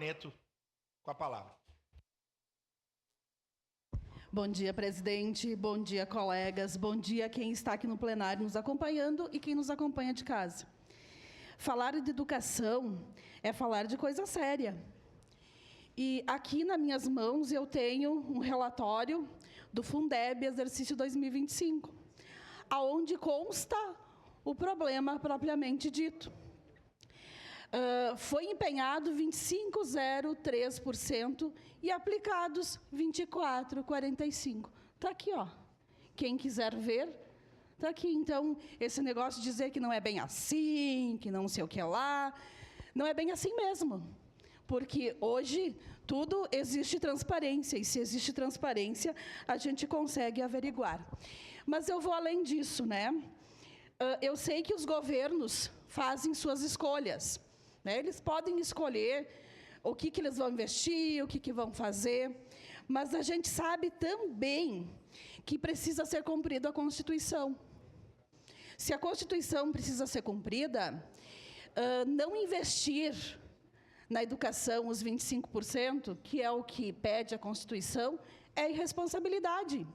Boneto, com a palavra. Bom dia, presidente. Bom dia, colegas. Bom dia quem está aqui no plenário nos acompanhando e quem nos acompanha de casa. Falar de educação é falar de coisa séria. E aqui nas minhas mãos eu tenho um relatório do Fundeb exercício 2025, aonde consta o problema propriamente dito. Foi empenhado 25,03% e aplicados 24,45%. Está aqui, ó. Quem quiser ver, está aqui. Então, esse negócio de dizer que não é bem assim, que não sei o que lá, não é bem assim mesmo. Porque hoje tudo existe transparência, e se existe transparência, a gente consegue averiguar. Mas eu vou além disso, né? Eu sei que os governos fazem suas escolhas. Eles podem escolher o que eles vão investir, o que vão fazer, mas a gente sabe também que precisa ser cumprida a Constituição. Se a Constituição precisa ser cumprida, não investir na educação os 25%, que é o que pede a Constituição, é irresponsabilidade.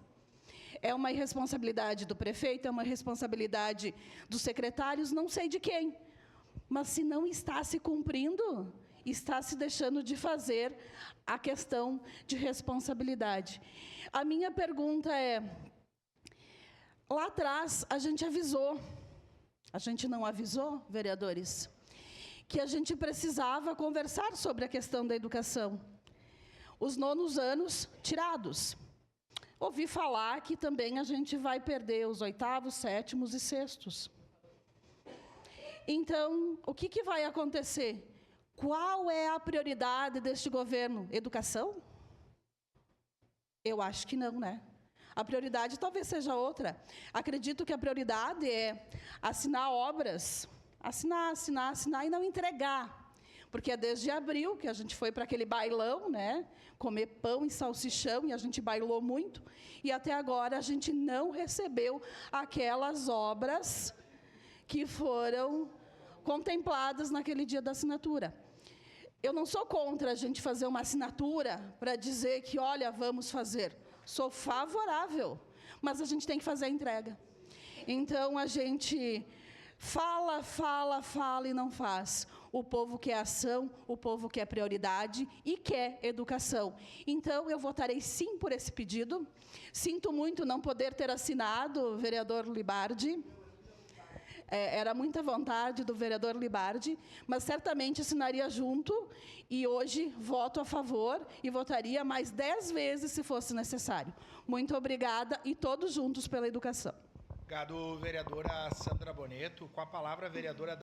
É uma irresponsabilidade do prefeito, é uma responsabilidade dos secretários, não sei de quem. Mas se não está se cumprindo, está se deixando de fazer a questão de responsabilidade. A minha pergunta é, lá atrás a gente avisou, a gente não avisou, vereadores, que a gente precisava conversar sobre a questão da educação. Os 9º anos tirados. Ouvi falar que também a gente vai perder os 8º, 7º e 6º. Então, o que vai acontecer? Qual é a prioridade deste governo? Educação? Eu acho que não, né? A prioridade talvez seja outra. Acredito que a prioridade é assinar obras, assinar e não entregar. Porque é desde abril que a gente foi para aquele bailão, né? Comer pão e salsichão, e a gente bailou muito. E até agora a gente não recebeu aquelas obras que foram contempladas naquele dia da assinatura. Eu não sou contra a gente fazer uma assinatura para dizer que, olha, vamos fazer. Sou favorável, mas a gente tem que fazer a entrega. Então, a gente fala e não faz. O povo quer ação, o povo quer prioridade e quer educação. Então, eu votarei sim por esse pedido. Sinto muito não poder ter assinado, vereador Libardi. Era muita vontade do vereador Libardi, mas certamente assinaria junto e hoje voto a favor e votaria mais 10 vezes se fosse necessário. Muito obrigada e todos juntos pela educação. Obrigado, vereadora Sandra Boneto. Com a palavra, a vereadora